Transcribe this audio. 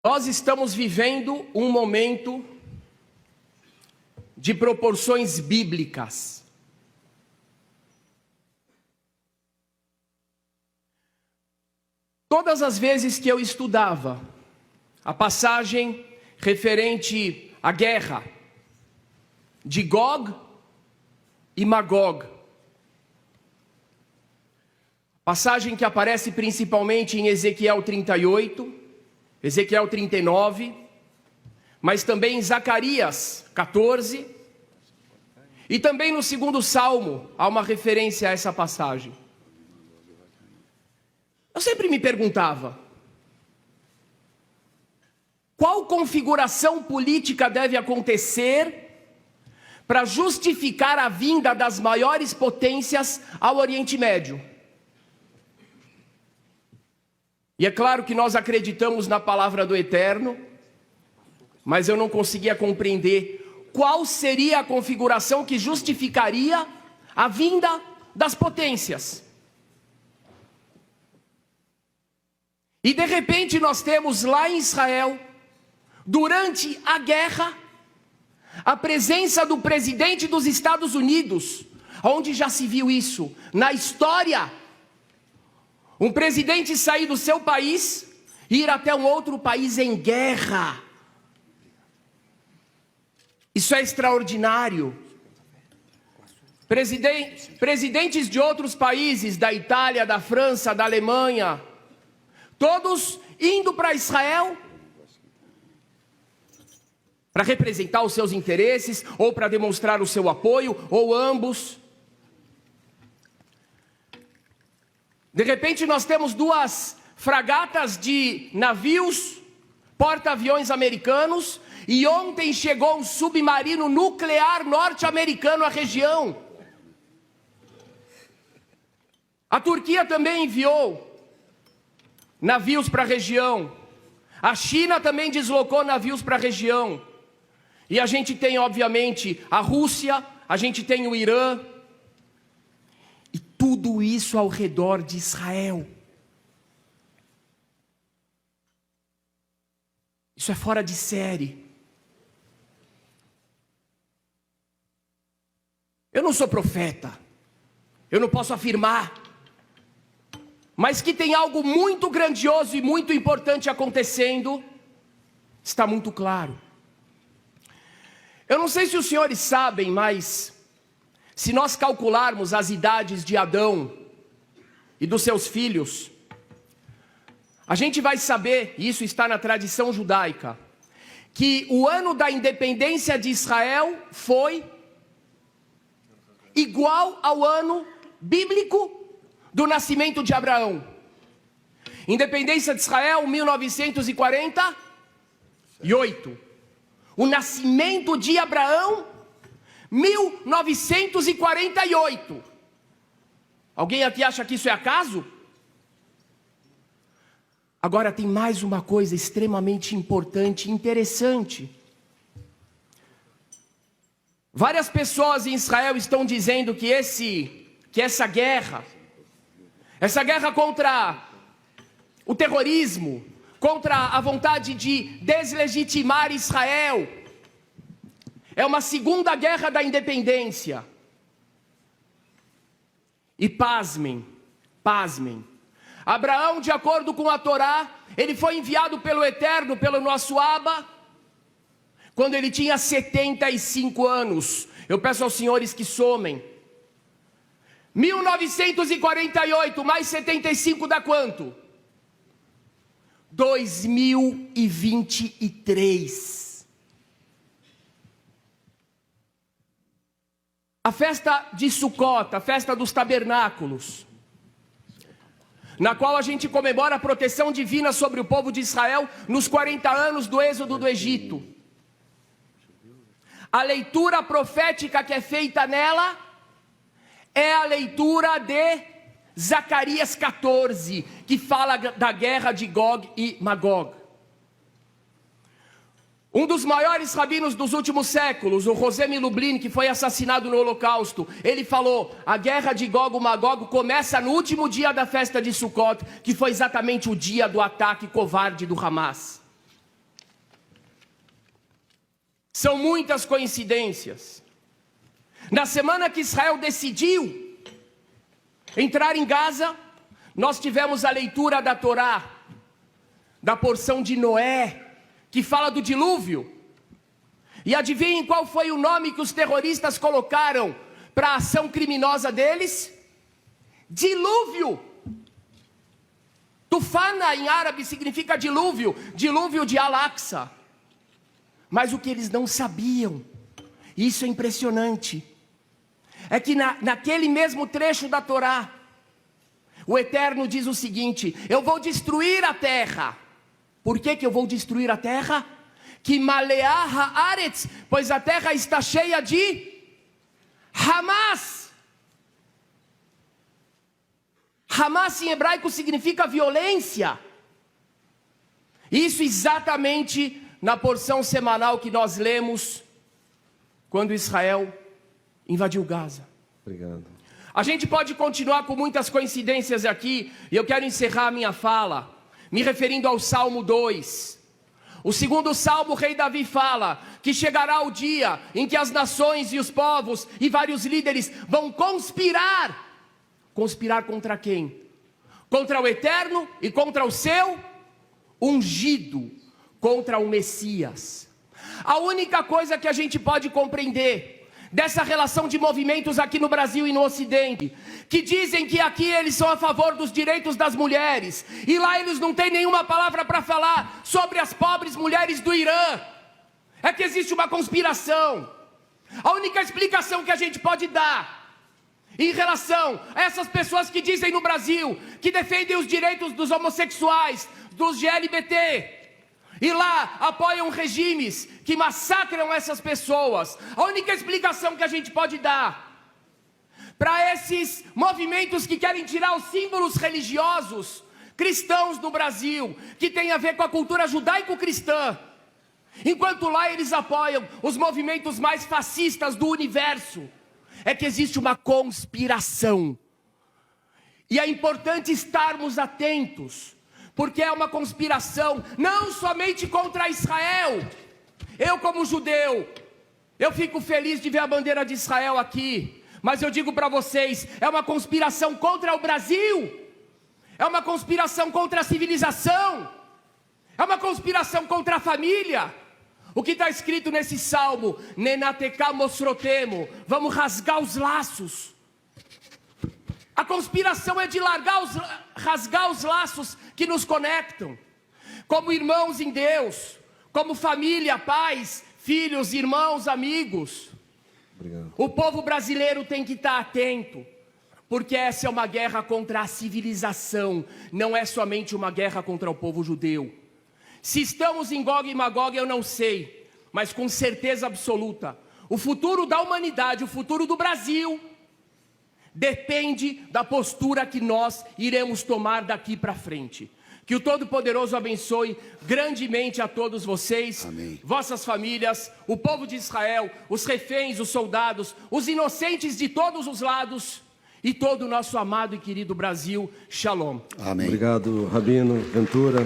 Nós estamos vivendo um momento de proporções bíblicas. Todas as vezes que eu estudava a passagem referente à guerra de Gog e Magog, passagem que aparece principalmente em Ezequiel 38, Ezequiel 39, mas também em Zacarias 14, e também no 2º Salmo há uma referência a essa passagem. Eu sempre me perguntava, qual configuração política deve acontecer para justificar a vinda das maiores potências ao Oriente Médio? E é claro que nós acreditamos na palavra do Eterno, mas eu não conseguia compreender qual seria a configuração que justificaria a vinda das potências. E de repente nós temos lá em Israel, durante a guerra, a presença do presidente dos Estados Unidos, onde já se viu isso na história. Um presidente sair do seu país e ir até um outro país em guerra. Isso é extraordinário. Presidentes de outros países, da Itália, da França, da Alemanha, todos indo para Israel para representar os seus interesses, ou para demonstrar o seu apoio, ou ambos. De repente nós temos 2 fragatas de navios, porta-aviões americanos, e ontem chegou um submarino nuclear norte-americano à região. A Turquia também enviou navios para a região. A China também deslocou navios para a região. E a gente tem, obviamente, a Rússia, a gente tem o Irã. E tudo isso ao redor de Israel. Isso é fora de série. Eu não sou profeta. Eu não posso afirmar. Mas que tem algo muito grandioso e muito importante acontecendo, está muito claro. Eu não sei se os senhores sabem, mas se nós calcularmos as idades de Adão e dos seus filhos, a gente vai saber, e isso está na tradição judaica, que o ano da independência de Israel foi igual ao ano bíblico do nascimento de Abraão. Independência de Israel, 1948. O nascimento de Abraão, 1948. Alguém aqui acha que isso é acaso? Agora tem mais uma coisa extremamente importante e interessante. Várias pessoas em Israel estão dizendo que essa guerra contra o terrorismo, contra a vontade de deslegitimar Israel, é uma segunda guerra da independência. E pasmem, Abraão, de acordo com a Torá, ele foi enviado pelo Eterno, pelo nosso Abba, quando ele tinha 75 anos. Eu peço aos senhores que somem. 1948 mais 75 dá quanto? 2023. A festa de Sucot, a festa dos tabernáculos, na qual a gente comemora a proteção divina sobre o povo de Israel nos 40 anos do êxodo do Egito. A leitura profética que é feita nela é a leitura de Zacarias 14, que fala da guerra de Gog e Magog. Um dos maiores rabinos dos últimos séculos, o Rosemi Lublin, que foi assassinado no Holocausto, ele falou, a guerra de Gog e Magog começa no último dia da festa de Sukkot, que foi exatamente o dia do ataque covarde do Hamas. São muitas coincidências. Na semana que Israel decidiu entrar em Gaza, nós tivemos a leitura da Torá, da porção de Noé, que fala do dilúvio. E adivinhem qual foi o nome que os terroristas colocaram para a ação criminosa deles? Dilúvio. Tufana em árabe significa dilúvio, dilúvio de Al-Aqsa. Mas o que eles não sabiam, isso é impressionante, é que naquele mesmo trecho da Torá, o Eterno diz o seguinte: eu vou destruir a terra. Por que eu vou destruir a terra? Que maleaha aretz, pois a terra está cheia de Hamas. Hamas em hebraico significa violência. Isso exatamente na porção semanal que nós lemos quando Israel invadiu Gaza. Obrigado. A gente pode continuar com muitas coincidências aqui, e eu quero encerrar a minha fala me referindo ao Salmo 2. O segundo salmo, o rei Davi fala que chegará o dia em que as nações e os povos e vários líderes vão conspirar. Conspirar contra quem? Contra o Eterno e contra o seu ungido, contra o Messias. A única coisa que a gente pode compreender dessa relação de movimentos aqui no Brasil e no Ocidente, que dizem que aqui eles são a favor dos direitos das mulheres, e lá eles não têm nenhuma palavra para falar sobre as pobres mulheres do Irã, é que existe uma conspiração. A única explicação que a gente pode dar em relação a essas pessoas que dizem no Brasil que defendem os direitos dos homossexuais, dos GLBT, e lá apoiam regimes que massacram essas pessoas, a única explicação que a gente pode dar para esses movimentos que querem tirar os símbolos religiosos cristãos do Brasil, que tem a ver com a cultura judaico-cristã, enquanto lá eles apoiam os movimentos mais fascistas do universo, é que existe uma conspiração. E é importante estarmos atentos, porque é uma conspiração não somente contra Israel. Eu, como judeu, eu fico feliz de ver a bandeira de Israel aqui, mas eu digo para vocês, é uma conspiração contra o Brasil, é uma conspiração contra a civilização, é uma conspiração contra a família. O que está escrito nesse salmo? Nenateka mosrotemo, vamos rasgar os laços. A conspiração é de rasgar os laços que nos conectam, como irmãos em Deus, como família, pais, filhos, irmãos, amigos. Obrigado. O povo brasileiro tem que estar atento, porque essa é uma guerra contra a civilização, não é somente uma guerra contra o povo judeu. Se estamos em Gog e Magog, eu não sei, mas com certeza absoluta, o futuro da humanidade, o futuro do Brasil, depende da postura que nós iremos tomar daqui para frente. Que o Todo-Poderoso abençoe grandemente a todos vocês, amém, vossas famílias, o povo de Israel, os reféns, os soldados, os inocentes de todos os lados e todo o nosso amado e querido Brasil. Shalom. amém. Obrigado, Rabino Ventura.